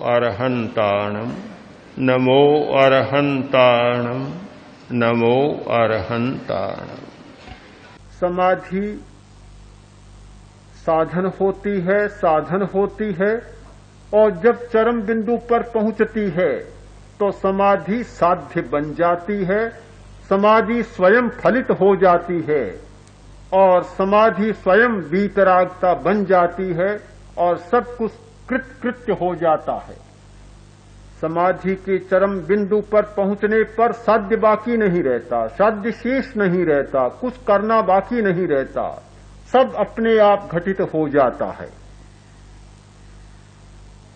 अरहन्ताणम् नमो अरहन्ताणम् नमो अरहन्ताणम्। समाधि साधन होती है, साधन होती है, और जब चरम बिंदु पर पहुंचती है तो समाधि साध्य बन जाती है, समाधि स्वयं फलित हो जाती है और समाधि स्वयं वीतरागता बन जाती है और सब कुछ कृत्य हो जाता है। समाधि के चरम बिंदु पर पहुंचने पर साध्य बाकी नहीं रहता, साध्य शेष नहीं रहता, कुछ करना बाकी नहीं रहता, सब अपने आप घटित हो जाता है।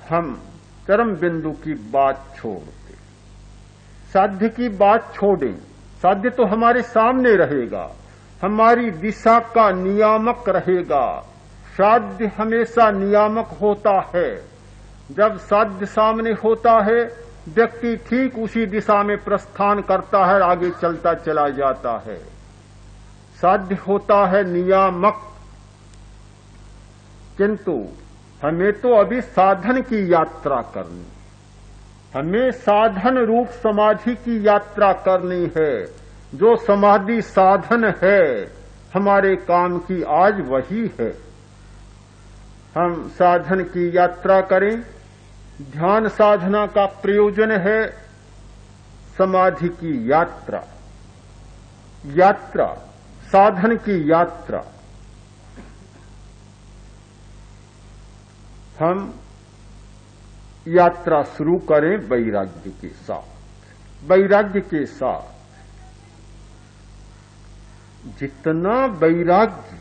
हम चरम बिंदु की बात छोड़ते, साध्य की बात छोड़ें। साध्य तो हमारे सामने रहेगा, हमारी दिशा का नियामक रहेगा। साध्य हमेशा नियामक होता है। जब साध्य सामने होता है, व्यक्ति ठीक उसी दिशा में प्रस्थान करता है, आगे चलता चला जाता है। साध्य होता है नियामक, किंतु हमें तो अभी साधन की यात्रा करनी, हमें साधन रूप समाधि की यात्रा करनी है। जो समाधि साधन है हमारे काम की, आज वही है। हम साधन की यात्रा करें। ध्यान साधना का प्रयोजन है समाधि की यात्रा, यात्रा साधन की यात्रा। हम यात्रा शुरू करें वैराग्य के साथ। वैराग्य के साथ जितना वैराग्य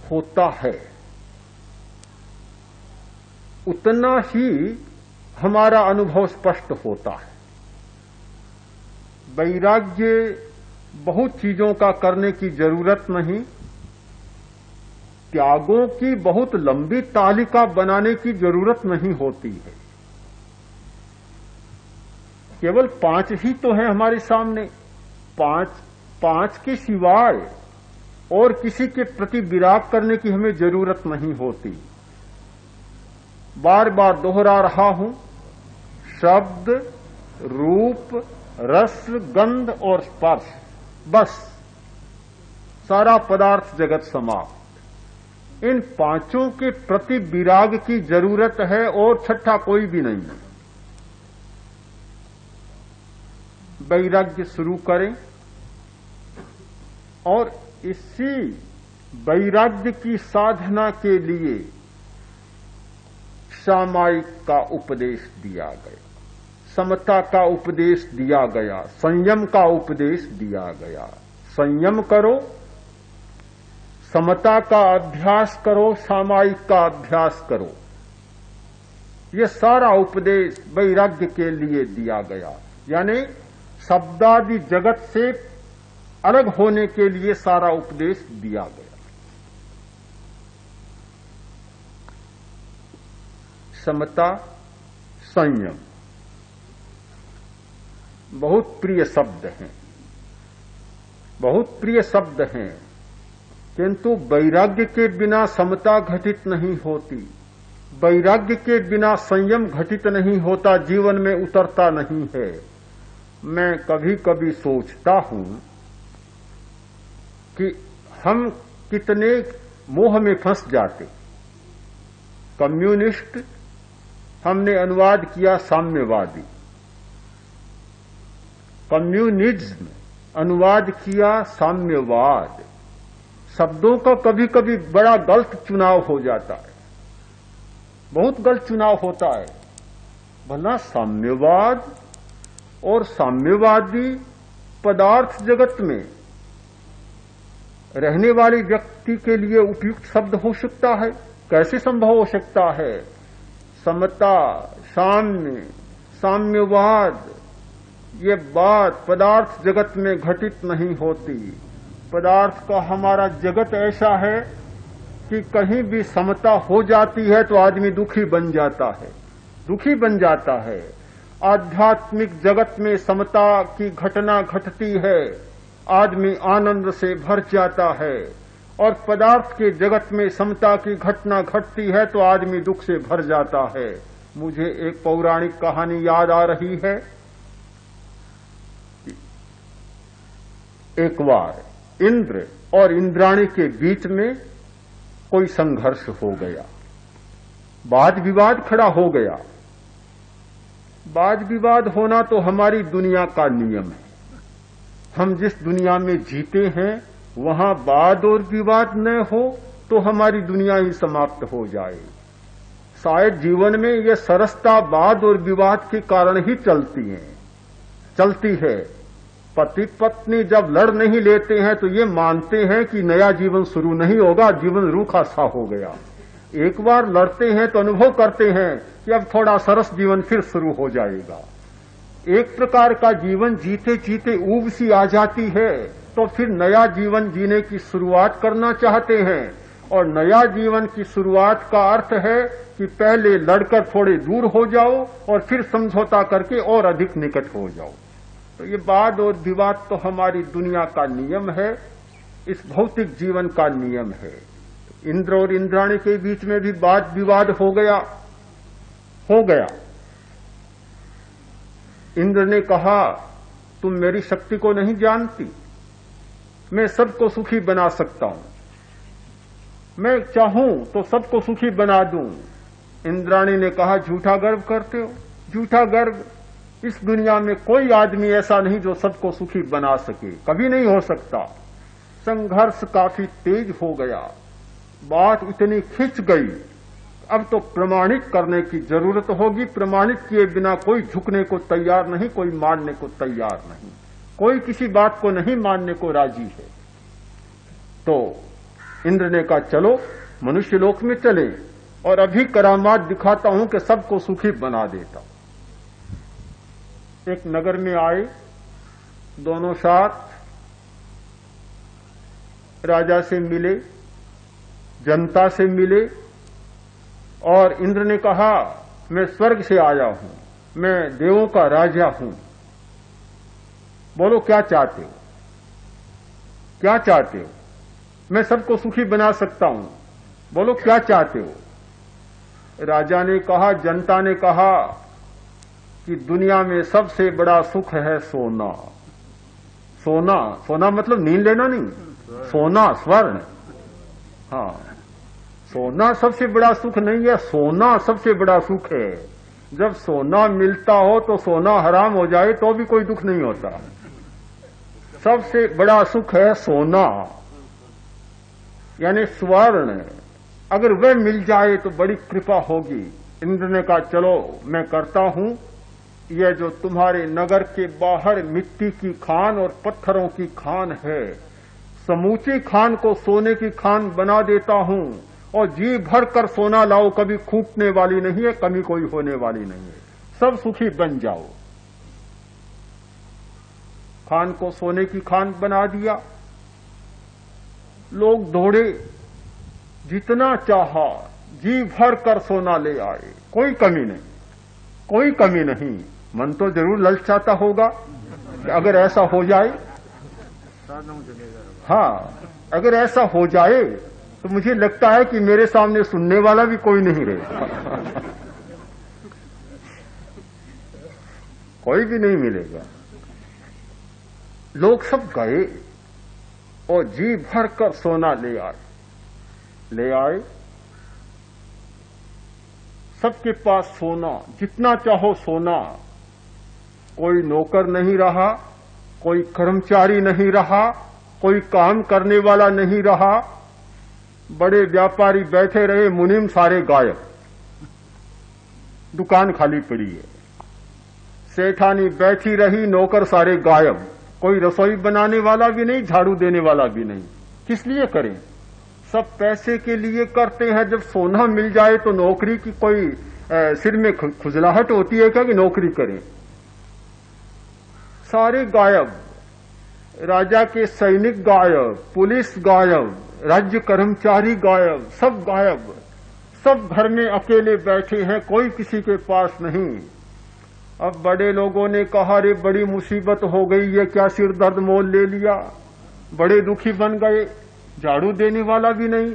होता है उतना ही हमारा अनुभव स्पष्ट होता है। वैराग्य बहुत चीजों का करने की जरूरत नहीं, त्यागों की बहुत लंबी तालिका बनाने की जरूरत नहीं होती है। केवल 5 ही तो है हमारे सामने। 5 के सिवाय और किसी के प्रति विराग करने की हमें जरूरत नहीं होती। बार बार दोहरा रहा हूं, शब्द, रूप, रस, गंध और स्पर्श, बस सारा पदार्थ जगत समाप्त। इन 5 के प्रति विराग की जरूरत है और छठा कोई भी नहीं है। वैराग्य शुरू करें और इसी वैराग्य की साधना के लिए सामायिक का उपदेश दिया गया, समता का उपदेश दिया गया, संयम का उपदेश दिया गया। संयम करो, समता का अभ्यास करो, सामायिक का अभ्यास करो। ये सारा उपदेश वैराग्य के लिए दिया गया, यानी शब्दादि जगत से अलग होने के लिए सारा उपदेश दिया गया। समता, संयम बहुत प्रिय शब्द हैं, बहुत प्रिय शब्द हैं, किंतु वैराग्य के बिना समता घटित नहीं होती, वैराग्य के बिना संयम घटित नहीं होता, जीवन में उतरता नहीं है। मैं कभी कभी सोचता हूं कि हम कितने मोह में फंस जाते। कम्युनिस्ट हमने अनुवाद किया साम्यवादी, कम्युनिज्म अनुवाद किया साम्यवाद। शब्दों का कभी कभी बड़ा गलत चुनाव हो जाता है, बहुत गलत चुनाव होता है। भला साम्यवाद और साम्यवादी पदार्थ जगत में रहने वाले व्यक्ति के लिए उपयुक्त शब्द हो सकता है? कैसे संभव हो सकता है? समता, साम्य, साम्यवाद, ये बात पदार्थ जगत में घटित नहीं होती। पदार्थ का हमारा जगत ऐसा है कि कहीं भी समता हो जाती है तो आदमी दुखी बन जाता है, दुखी बन जाता है। आध्यात्मिक जगत में समता की घटना घटती है, आदमी आनंद से भर जाता है, और पदार्थ के जगत में समता की घटना घटती है तो आदमी दुख से भर जाता है। मुझे एक पौराणिक कहानी याद आ रही है। एक बार इंद्र और इंद्राणी के बीच में कोई संघर्ष हो गया, वाद विवाद खड़ा हो गया। वाद विवाद होना तो हमारी दुनिया का नियम है। हम जिस दुनिया में जीते हैं वहां वाद और विवाद न हो तो हमारी दुनिया ही समाप्त हो जाए। शायद जीवन में यह सरसता वाद और विवाद के कारण ही चलती है। पति पत्नी जब लड़ नहीं लेते हैं तो ये मानते हैं कि नया जीवन शुरू नहीं होगा, जीवन रूखा सा हो गया। एक बार लड़ते हैं तो अनुभव करते हैं कि अब थोड़ा सरस जीवन फिर शुरू हो जाएगा। एक प्रकार का जीवन जीते जीते ऊब सी आ जाती है तो फिर नया जीवन जीने की शुरुआत करना चाहते हैं। और नया जीवन की शुरुआत का अर्थ है कि पहले लड़कर थोड़े दूर हो जाओ और फिर समझौता करके और अधिक निकट हो जाओ। तो ये वाद और विवाद तो हमारी दुनिया का नियम है, इस भौतिक जीवन का नियम है। इंद्र और इंद्राणी के बीच में भी वाद विवाद हो गया। इंद्र ने कहा, तुम मेरी शक्ति को नहीं जानती, मैं सबको सुखी बना सकता हूं, मैं चाहूं तो सबको सुखी बना दूं। इंद्राणी ने कहा, झूठा गर्व करते हो, झूठा गर्व। इस दुनिया में कोई आदमी ऐसा नहीं जो सबको सुखी बना सके, कभी नहीं हो सकता। संघर्ष काफी तेज हो गया, बात इतनी खिंच गई, अब तो प्रमाणित करने की जरूरत होगी। प्रमाणित किए बिना कोई झुकने को तैयार नहीं, कोई मानने को तैयार नहीं, कोई किसी बात को नहीं मानने को राजी है। तो इंद्र ने कहा, चलो मनुष्य लोक में चले और अभी करामात दिखाता हूं कि सबको सुखी बना देता। एक नगर में आए, दोनों साथ राजा से मिले, जनता से मिले और इंद्र ने कहा, मैं स्वर्ग से आया हूं, मैं देवों का राजा हूं, बोलो क्या चाहते हो, क्या चाहते हो? मैं सबको सुखी बना सकता हूं, बोलो क्या चाहते हो? राजा ने कहा, जनता ने कहा कि दुनिया में सबसे बड़ा सुख है सोना। सोना, सोना मतलब नींद लेना नहीं, सोना स्वर्ण। हाँ, सोना सबसे बड़ा सुख नहीं है, सोना सबसे बड़ा सुख है। जब सोना मिलता हो तो सोना हराम हो जाए तो भी कोई दुख नहीं होता। सबसे बड़ा सुख है सोना, यानी स्वर्ण। अगर वह मिल जाए तो बड़ी कृपा होगी। इंद्र ने कहा, चलो मैं करता हूं, यह जो तुम्हारे नगर के बाहर मिट्टी की खान और पत्थरों की खान है, समूची खान को सोने की खान बना देता हूं और जी भर कर सोना लाओ, कभी खूटने वाली नहीं है, कमी कोई होने वाली नहीं है, सब सुखी बन जाओ। खान को सोने की खान बना दिया, लोग दौड़े, जितना चाहा जी भर कर सोना ले आए, कोई कमी नहीं, कोई कमी नहीं। मन तो जरूर ललचाता होगा कि अगर ऐसा हो जाए, हाँ, अगर ऐसा हो जाए तो मुझे लगता है कि मेरे सामने सुनने वाला भी कोई नहीं रहेगा, कोई भी नहीं मिलेगा। लोग सब गए और जी भर कर सोना ले आए। सबके पास सोना, जितना चाहो सोना। कोई नौकर नहीं रहा, कोई कर्मचारी नहीं रहा, कोई काम करने वाला नहीं रहा। बड़े व्यापारी बैठे रहे, मुनीम सारे गायब, दुकान खाली पड़ी है। सेठानी बैठी रही, नौकर सारे गायब, कोई रसोई बनाने वाला भी नहीं, झाड़ू देने वाला भी नहीं। किस लिए करें? सब पैसे के लिए करते हैं। जब सोना मिल जाए तो नौकरी की कोई सिर में खुजलाहट होती है क्या कि नौकरी करें? सारे गायब, राजा के सैनिक गायब, पुलिस गायब, राज्य कर्मचारी गायब, सब गायब। सब घर में अकेले बैठे हैं, कोई किसी के पास नहीं। अब बड़े लोगों ने कहा, रे बड़ी मुसीबत हो गई, ये क्या सिर दर्द मोल ले लिया। बड़े दुखी बन गए, झाड़ू देने वाला भी नहीं।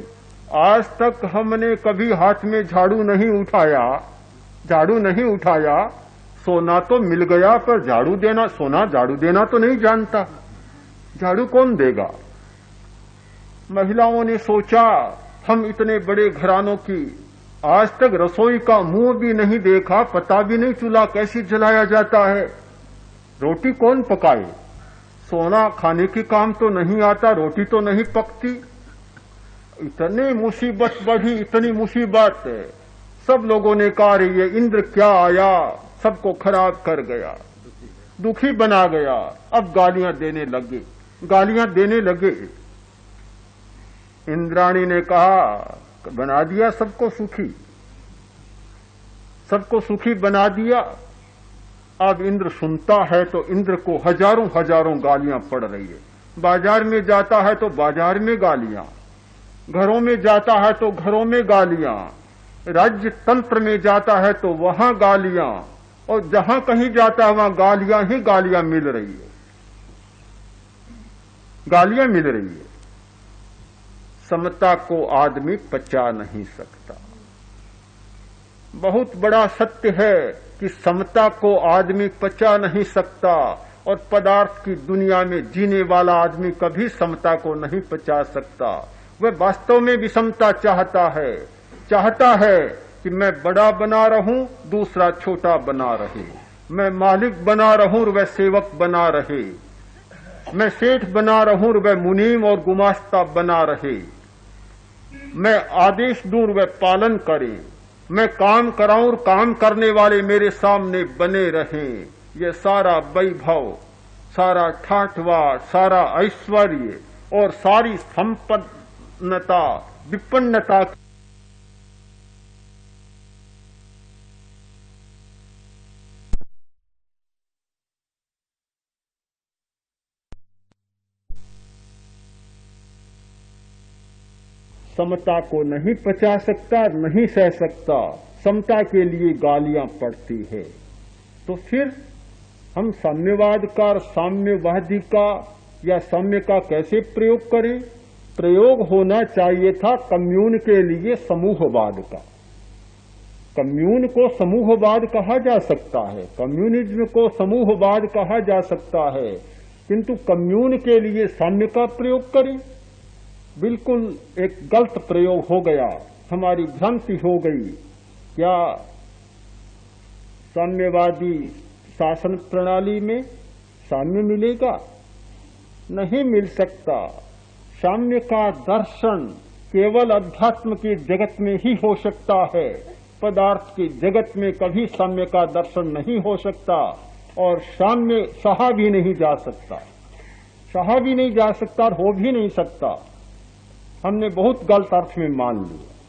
आज तक हमने कभी हाथ में झाड़ू नहीं उठाया, झाड़ू नहीं उठाया, सोना तो मिल गया पर झाड़ू देना, सोना झाड़ू देना तो नहीं जानता, झाड़ू कौन देगा। महिलाओं ने सोचा हम इतने बड़े घरानों की, आज तक रसोई का मुंह भी नहीं देखा, पता भी नहीं चूल्हा कैसे जलाया जाता है, रोटी कौन पकाए, सोना खाने के काम तो नहीं आता, रोटी तो नहीं पकती। इतनी मुसीबत बढ़ी, इतनी मुसीबत, सब लोगों ने कहा रे ये इंद्र क्या आया, सबको खराब कर गया, दुखी बना गया। अब गालियां देने लगे। इंद्राणी ने कहा बना दिया सबको सुखी बना दिया। अब इंद्र सुनता है तो इंद्र को हजारों गालियां पड़ रही है। बाजार में जाता है तो बाजार में गालियां, घरों में जाता है तो घरों में गालियां, राज्य तंत्र में जाता है तो वहां गालियां, और जहां कहीं जाता है वहां गालियां ही गालियां मिल रही है। समता को आदमी पचा नहीं सकता। बहुत बड़ा सत्य है कि समता को आदमी पचा नहीं सकता, और पदार्थ की दुनिया में जीने वाला आदमी कभी समता को नहीं पचा सकता। वह वास्तव में विषमता चाहता है कि मैं बड़ा बना रहूं, दूसरा छोटा बना रहे, मैं मालिक बना रहूं, वह सेवक बना रहे, मैं सेठ बना रहूं, वह मुनीम और गुमास्ता बना रहे, मैं आदेश दूं, वह पालन करे, मैं काम कराऊं, काम करने वाले मेरे सामने बने रहें। ये सारा वैभव, सारा ठाठवाट, सारा ऐश्वर्य और सारी संपन्नता, विपन्नता समता को नहीं पचा सकता, नहीं सह सकता, समता के लिए गालियां पड़ती है। तो फिर हम साम्यवाद का और साम्यवादी का या साम्य का कैसे प्रयोग करें? प्रयोग होना चाहिए था कम्यून के लिए समूहवाद का। कम्यून को समूहवाद कहा जा सकता है, कम्युनिज्म को समूहवाद कहा जा सकता है, किंतु कम्यून के लिए साम्य का प्रयोग करें, बिल्कुल एक गलत प्रयोग हो गया, हमारी भ्रांति हो गई। क्या साम्यवादी शासन प्रणाली में साम्य मिलेगा? नहीं मिल सकता। साम्य का दर्शन केवल अध्यात्म के जगत में ही हो सकता है, पदार्थ के जगत में कभी साम्य का दर्शन नहीं हो सकता, और साम्य सहा भी नहीं जा सकता और हो भी नहीं सकता। हमने बहुत गलत अर्थ में मान लिया।